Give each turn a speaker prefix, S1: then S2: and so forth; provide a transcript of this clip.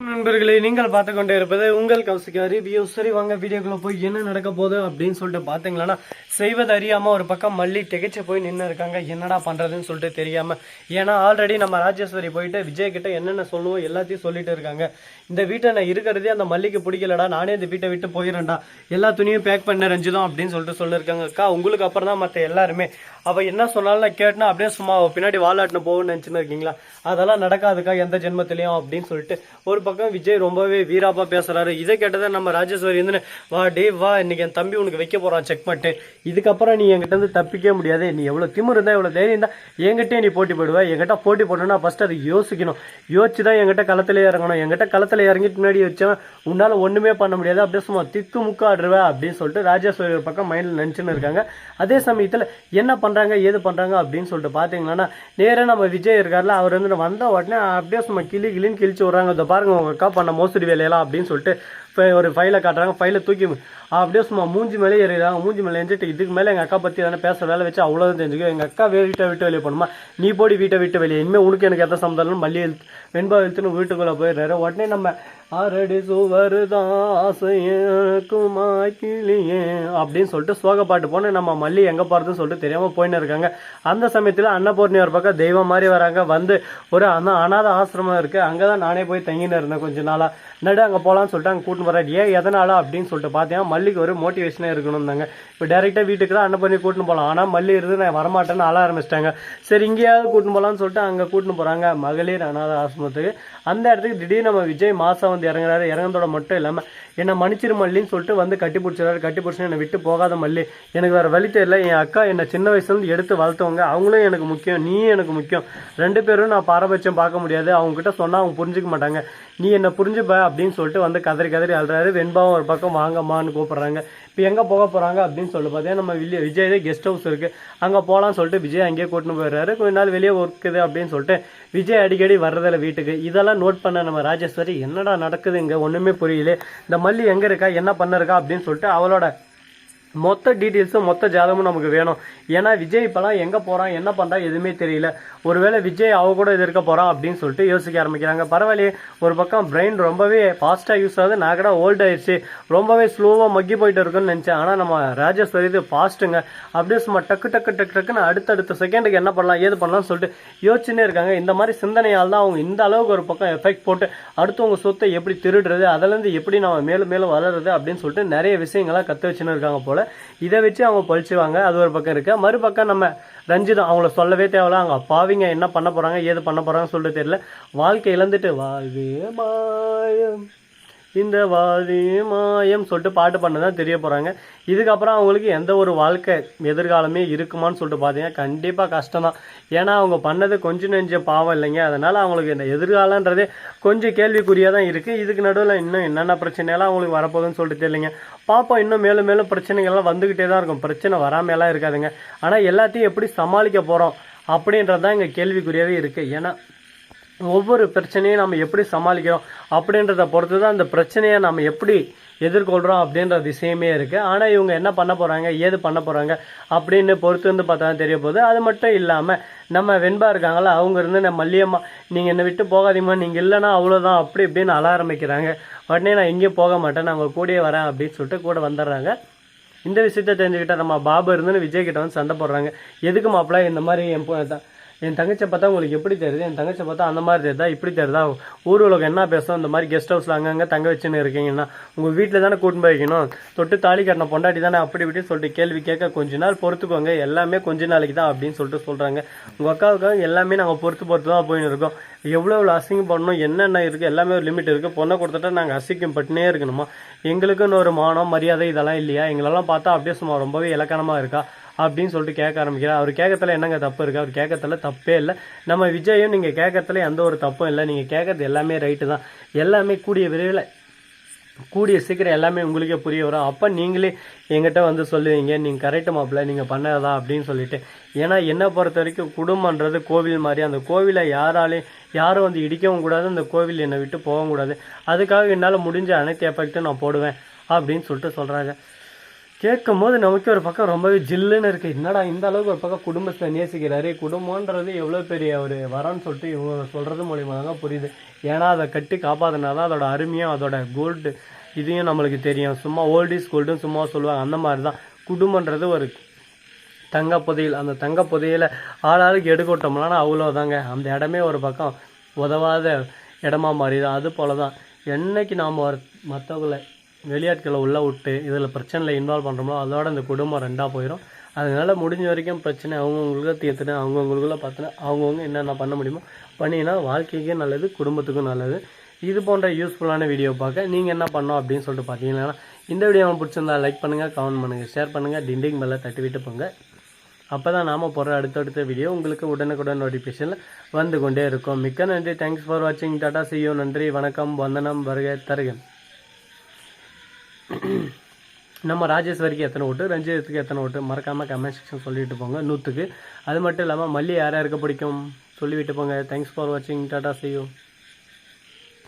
S1: நண்பர்களே, நீங்கள் பார்த்து கொண்டே இருப்பது உங்கள் கௌசிகா ரிவ்யூ. சரி வாங்க வீடியோக்குள்ள போய் என்ன நடக்க போகுது அப்படின்னு சொல்லிட்டு பார்த்தீங்களா, செய்வது அறியாம ஒரு பக்கம் மல்லி திகைச்சு போய் நின்று இருக்காங்க. என்னடா பண்றதுன்னு சொல்லிட்டு தெரியாம. ஏன்னா ஆல்ரெடி நம்ம ராஜேஸ்வரி போயிட்டு விஜய் கிட்ட என்னென்ன சொல்லுவோம் எல்லாத்தையும் சொல்லிட்டு இருக்காங்க. இந்த வீட்டை நான் இருக்கிறதே அந்த மல்லிக்கு பிடிக்கலடா, நானே இந்த வீட்டை விட்டு போயிடறேன்டா, எல்லா துணியும் பேக் பண்ண ரஞ்சிதம் அப்படின்னு சொல்லிட்டு சொல்லியிருக்காங்க. அக்கா உங்களுக்கு அப்புறம் தான் மற்ற எல்லாருமே அவ என்ன சொன்னாலும் நான் கேட்டுனா அப்படியே சும்மா பின்னாடி வாலாட்டின போகும்னு நினைச்சுன்னு இருக்கீங்களா? அதெல்லாம் நடக்காதுக்கா எந்த ஜென்மத்திலையும் அப்படின்னு சொல்லிட்டு ஒரு பக்கம் விஜய் ரொம்பவே வீராப்பா பேசுறாரு. இதை கேட்டதை நம்ம ராஜேஸ்வரி வந்து வா டே வா, இன்னைக்கு என் தம்பி உனக்கு வைக்க போறான் செக் பண்ணிட்டு, இதுக்கப்புறம் நீ என்கிட்ட இருந்து தப்பிக்க முடியாது, நீ எவ்வளவு திமிரு இருந்தா எவ்வளவு தைரியம் தான் என்கிட்டே நீ போட்டி போடுவ, என்கிட்ட போட்டி போடணும்னா ஃபர்ஸ்ட் அதை யோசிக்கணும், யோசிச்சுதான் என்கிட்ட களத்திலே இறங்கணும், என்கிட்ட களத்துல இறங்கிட்டு முன்னாடி வச்சா உன்னால ஒண்ணுமே பண்ண முடியாது, அப்படியே சும்மா திக்கு முக்காடுருவ அப்படின்னு சொல்லிட்டு ராஜேஸ்வரி ஒரு பக்கம் மைண்ட்ல நினைச்சுன்னு இருக்காங்க. அதே சமயத்துல என்ன பண்றாங்க ஏது பண்றாங்க அப்படின்னு சொல்லிட்டு பாத்தீங்கன்னா, நேரா நம்ம விஜய் இருக்காருல, அவர் வந்து வந்த உடனே அப்படியே சும்மா கிளின்னு கிழிச்சு விடுறாங்க. இதை பாருங்க உங்க அக்கா பண்ண மோசடி வேலையெல்லாம் அப்படின்னு சொல்லிட்டு ஒரு ஃபைலை காட்டுறாங்க. ஃபைலை தூக்கி அப்படியே சும்மா மூஞ்சி மேலே ஏறிடுறாங்க. மூஞ்சி மேலே எஞ்சிட்டு இதுக்கு மேலே எங்கள் அக்கா பற்றி எதனா பேச வேலை வச்சு அவ்வளோதான் தெரிஞ்சுக்கோ, எங்கள் அக்கா வீட்டை விட்டு வெளியே போகணுமா, நீ போடி வீட்டை விட்டு வெளியே, இனிமேல் உனக்கு எனக்கு எந்த சம்மந்தம் மல்லி வெண்பா இழுத்துன்னு வீட்டுக்குள்ளே போயிடுறாரு. உடனே நம்ம ஆரடி சுவருதான் கிளியே அப்படின்னு சொல்லிட்டு சோக பாட்டு போன நம்ம மல்லி எங்கே போகிறதுன்னு சொல்லிட்டு தெரியாமல் போயின்னு இருக்காங்க. அந்த சமயத்தில் அன்னபூர்ணி ஒரு பக்கம் தெய்வம் மாதிரி வராங்க. வந்து ஒரு அனாத ஆசிரமம் இருக்குது, அங்கே தான் நானே போய் தங்கின்னு இருந்தேன் கொஞ்ச நாளாக, நடு அங்கே போகலான்னு சொல்லிட்டு அங்கே கூட்டின்னு போகிறாரு. ஏன் எதனால அப்படின்னு சொல்லிட்டு பார்த்தீங்கன்னா மல்லிக்கு ஒரு மோட்டிவேஷனாக இருக்கணும் தாங்க. இப்போ டேரெக்டாக வீட்டுக்கு தான் அன்னபூர்ணி கூட்டின்னு போகலாம், ஆனால் மல்லி இருந்து நான் வரமாட்டேன்னு அழ ஆரம்பிச்சிட்டாங்க. சரி இங்கேயாவது கூட்டின்னு போகலான்னு சொல்லிட்டு அங்கே கூட்டின்னு போகிறாங்க மகளிர் அனாத ஆசிரமத்துக்கு. அந்த இடத்துக்கு திடீர்னு நம்ம விஜய் மாசம் வந்து இறங்குறாரு. இறங்குறதோட மட்டும் இல்லாமல் என்னை மன்னிச்சிரு மல்லின்னு சொல்லிட்டு வந்து கட்டி பிடிச்சிடாரு. கட்டி பிடிச்சி என்னை விட்டு போகாத மல்லி, எனக்கு வேறு வழி தெரியல, என் அக்கா என்னை சின்ன வயசுலேருந்து எடுத்து வளர்த்தவங்க, அவங்களும் எனக்கு முக்கியம், நீயும் எனக்கு முக்கியம், ரெண்டு பேரும் நான் பாரபட்சம் பார்க்க முடியாது, அவங்ககிட்ட சொன்னால் அவங்க புரிஞ்சிக்க மாட்டாங்க, நீ என்ன புரிஞ்சுப்ப அப்படின்னு சொல்லிட்டு வந்து கதறி அழுறாரு. வெண்பாவும் ஒரு பக்கம் வாங்கம்மான்னு கூப்பிட்றாங்க. இப்போ எங்கே போக போகிறாங்க அப்படின்னு சொல்லிட்டு பார்த்தீங்கன்னா நம்ம விஜய் கெஸ்ட் ஹவுஸ் இருக்குது, அங்கே போகலான்னு சொல்லிட்டு விஜய் அங்கேயே கூட்டின்னு போயிடுறாரு. கொஞ்ச நாள் வெளியே ஒர்க்குது அப்படின்னு சொல்லிட்டு விஜய் அடிக்கடி வர்றதில்ல வீட்டுக்கு. இதெல்லாம் நோட் பண்ண நம்ம ராஜேஸ்வரி, என்னடா நடக்குது இங்கே ஒன்றுமே புரியல, இந்த மல்லி எங்கே இருக்கா என்ன பண்ணிருக்கா அப்படின்னு சொல்லிட்டு அவளோட மொத்த டீட்டெயில்ஸும் மொத்த ஜாதகமும் நமக்கு வேணும். ஏன்னா விஜய் இப்போலாம் எங்கே போகிறான் என்ன பண்ணுறான் எதுவுமே தெரியல. ஒருவேளை விஜய் அவ கூட இது இருக்க போகிறான் அப்படின்னு சொல்லிட்டு யோசிக்க ஆரம்பிக்கிறாங்க. பரவாயில்லையே, ஒரு பக்கம் பிரெயின் ரொம்பவே ஃபாஸ்ட்டாக யூஸ் ஆகுது, நான் கூட ஓல்ட் ஆயிடுச்சு, ரொம்பவே ஸ்லோவாக மக்கி போயிட்டு இருக்குன்னு நினச்சேன். ஆனால் நம்ம ராஜேஸ்வரி இது ஃபாஸ்ட்டுங்க, அப்படியே சும்மா டக்குன்னு அடுத்தடுத்த செகண்டுக்கு என்ன பண்ணலாம் ஏது பண்ணலாம்னு சொல்லிட்டு யோசிச்சுன்னே இருக்காங்க. இந்த மாதிரி சிந்தனையால் தான் அவங்க இந்த அளவுக்கு ஒரு பக்கம் எஃபெக்ட் போட்டு அடுத்தவங்க சொத்தை எப்படி திருடுறது, அதிலேருந்து எப்படி நம்ம மேலும் மேலும் வளருது அப்படின்னு சொல்லிட்டு நிறைய விஷயங்கள்லாம் கற்று வச்சுன்னு இருக்காங்க போல. இதை வச்சு அவங்க பழிச்சுவாங்க, அது ஒரு பக்கம் இருக்கு. மறுபக்கம் நம்ம ரஞ்சிதம், அவங்கள சொல்லவே தேவையில்ல, அவங்க அப்பாவிங்க என்ன பண்ண போறாங்க ஏது பண்ண போறாங்கன்னு சொல்லிட்டு தெரியல. வாழ்க்கை இழந்துட்டு வாழ்வே மாயம் இந்த வாழ்வே மாயம் சொல்லிட்டு பாட்டு பண்ணதான் தெரிய போறாங்க. இதுக்கப்புறம் அவங்களுக்கு எந்த ஒரு வாழ்க்கை எதிர்காலமே இருக்குமான்னு சொல்லிட்டு பார்த்தீங்கன்னா கண்டிப்பாக கஷ்டம் தான். ஏன்னா அவங்க பண்ணது கொஞ்சம் நெஞ்ச பாவம் இல்லைங்க, அதனால அவங்களுக்கு இந்த எதிர்காலன்றதே கொஞ்சம் கேள்விக்குறியாக தான் இருக்குது. இதுக்கு நடுவில் இன்னும் என்னென்ன பிரச்சனையெல்லாம் அவங்களுக்கு வரப்போகுதுன்னு சொல்லிட்டு தெரியலைங்க. பார்ப்போம், இன்னும் மேலும் மேலும் பிரச்சனைகள்லாம் வந்துக்கிட்டே தான் இருக்கும், பிரச்சனை வராமலாம் இருக்காதுங்க. ஆனால் எல்லாத்தையும் எப்படி சமாளிக்க போகிறோம் அப்படின்றது தான் இங்கே கேள்விக்குறியாகவே இருக்குது. ஏன்னா ஒவ்வொரு பிரச்சனையும் நம்ம எப்படி சமாளிக்கிறோம் அப்படின்றத பொறுத்து தான் அந்த பிரச்சனையை நம்ம எப்படி எதிர்கொள்கிறோம் அப்படின்ற விஷயமே இருக்குது. ஆனால் இவங்க என்ன பண்ண போகிறாங்க ஏது பண்ண போகிறாங்க அப்படின்னு பொறுத்து வந்து பார்த்தா தெரிய போகுது. அது மட்டும் இல்லாமல் நம்ம வெண்பா இருக்காங்களா, அவங்க இருந்து நம்ம மல்லியம்மா நீங்கள் என்னை விட்டு போகாதீங்கம்மா, நீங்கள் இல்லைன்னா அவ்வளோதான் அப்படி இப்படின்னு அழ ஆரம்பிக்கிறாங்க. உடனே நான் எங்கேயும் போக மாட்டேன், நான் உங்கள் கூடயே வரேன் அப்படின்னு சொல்லிட்டு கூட வந்துடுறாங்க. இந்த விஷயத்த தெரிஞ்சுக்கிட்ட நம்ம பாபு இருந்துன்னு விஜய் கிட்ட வந்து சண்டை போடுறாங்க. எதுக்கு மாப்பிள்ள இந்த மாதிரி என் தங்கச்சியை பார்த்தா உங்களுக்கு எப்படி தெரியுது, என் தங்கச்சியை பார்த்தா அந்த மாதிரி தெரியுதா இப்படி தெரியுதா, ஊர் உலகம் என்ன பேசும், இந்த மாதிரி கெஸ்ட் ஹவுஸில் அங்கங்கே தங்க வச்சுன்னு இருக்கீங்கன்னா உங்கள் வீட்டில் தானே கூட்டின்னு போய் வைக்கணும், தொட்டு தாலி கட்டின பொண்டாட்டி தானே அப்படி இப்படின்னு சொல்லிட்டு கேள்வி கேட்க கொஞ்ச நாள் பொறுத்துக்கோங்க, எல்லாமே கொஞ்ச நாளைக்கு தான் அப்படின்னு சொல்லிட்டு சொல்கிறாங்க. உங்கள் அக்காவுக்காக எல்லாமே நாங்கள் பொறுத்து தான் போயின்னு இருக்கோம், எவ்வளோ அசிங்கம் பண்ணணும் என்னென்ன இருக்குது எல்லாமே ஒரு லிமிட் இருக்குது, பொண்ணை கொடுத்துட்டா நாங்கள் அசிங்கம் பட்டுனே இருக்கணுமா, எங்களுக்குன்னு ஒரு மானம் மரியாதை இதெல்லாம் இல்லையா, எங்களெல்லாம் பார்த்தா அப்படியே சும்மா ரொம்பவே இலக்கணமாக இருக்கா அப்படின்னு சொல்லிட்டு கேட்க ஆரம்பிக்கிறேன். அவர் கேட்கறதுல என்னங்க தப்பு இருக்குது, அவர் கேட்கறதுல தப்பே இல்லை. நம்ம விஜயும் நீங்கள் கேட்கறதுல எந்த ஒரு தப்பும் இல்லை, நீங்கள் கேட்கறது எல்லாமே ரைட்டு தான், எல்லாமே கூடிய சீக்கிரம் எல்லாமே உங்களுக்கே புரிய வரும். அப்போ நீங்களே எங்கிட்ட வந்து சொல்லுவீங்க நீங்கள் கரெக்டு மாப்பிள்ள நீங்கள் பண்ணதா அப்படின்னு சொல்லிட்டு. ஏன்னா என்னை பொறுத்த வரைக்கும் குடும்பன்றது கோவில் மாதிரி, அந்த கோவிலை யாரும் வந்து இடிக்கவும் கூடாது, அந்த கோவில் என்னை விட்டு போகவும் கூடாது, அதுக்காக என்னால் முடிஞ்ச அனைத்து எஃபெக்ட்டும் நான் போடுவேன் அப்படின்னு சொல்லிட்டு சொல்கிறாங்க. கேட்கும் போது நமக்கு ஒரு பக்கம் ரொம்பவே ஜில்லுன்னு இருக்குது. என்னடா இந்த அளவுக்கு ஒரு பக்கம் குடும்பத்தை நேசிக்கிறாரு, குடும்பன்றது எவ்வளோ பெரிய ஒரு வரன்னு சொல்லிட்டு இவங்க சொல்கிறது மூலிமா தான் புரியுது. ஏன்னா அதை கட்டி காப்பாற்றினா தான் அதோட அருமையும் அதோட கோல்டு இதையும் நம்மளுக்கு தெரியும். சும்மா ஓல்ட் இஸ் கோல்டுன்னு சும்மா சொல்லுவாங்க, அந்த மாதிரி தான் குடும்பன்றது ஒரு தங்க புதையல். அந்த தங்க புதையலை ஆளாளுக்கு எடுக்கட்டோம்னா அவ்வளோதாங்க, அந்த இடமே ஒரு பக்கம் உதவாத இடமா மாறிடும். அது போல தான் என்னைக்கு நாம் மற்றவங்களை வெளியாட்களை உள்ளே விட்டு இதில் பிரச்சனையில் இன்வால்வ் பண்ணுறோமோ அதோட இந்த குடும்பம் ரெண்டாக போயிடும். அதனால முடிஞ்ச வரைக்கும் பிரச்சனை அவங்கவுங்களுக்குள்ள தீர்த்துட்டு அவங்கவுங்களுக்குள்ள பார்த்துனா அவங்கவுங்க என்னென்ன பண்ண முடியுமோ பண்ணினா வாழ்க்கைக்கும் நல்லது, குடும்பத்துக்கும் நல்லது. இது போன்ற யூஸ்ஃபுல்லான வீடியோ பார்க்க நீங்கள் என்ன பண்ணோம் அப்படின்னு சொல்லிட்டு பார்த்தீங்கன்னா, இந்த வீடியோ பிடிச்சிருந்தா லைக் பண்ணுங்கள், கமெண்ட் பண்ணுங்கள், ஷேர் பண்ணுங்கள், டிண்டிங் பெல்லை தட்டி விட்டு போங்க. அப்போ தான் நாம் போகிற அடுத்தடுத்த வீடியோ உங்களுக்கு உடனுக்குடன் நோட்டிஃபிகேஷனில் வந்து கொண்டே இருக்கும். மிக்க நன்றி. தேங்க்ஸ் ஃபார் வாட்சிங். Tata, see you. நன்றி, வணக்கம், வந்தனம், வருகை, தருக. நம்ம ராஜேஸ்வரிக்கு எத்தனை ஓட்டு, ரஞ்சித்துக்கு எத்தனை ஓட்டு மறக்காமல் கமெண்ட் செக்ஷன் சொல்லிவிட்டு போங்க 100க்கு. அது மட்டும் இல்லாமல் மல்லி யார் யாருக்கு பிடிக்கும் சொல்லிவிட்டு போங்க. தேங்க்ஸ் ஃபார் வாட்சிங். Tata, see you.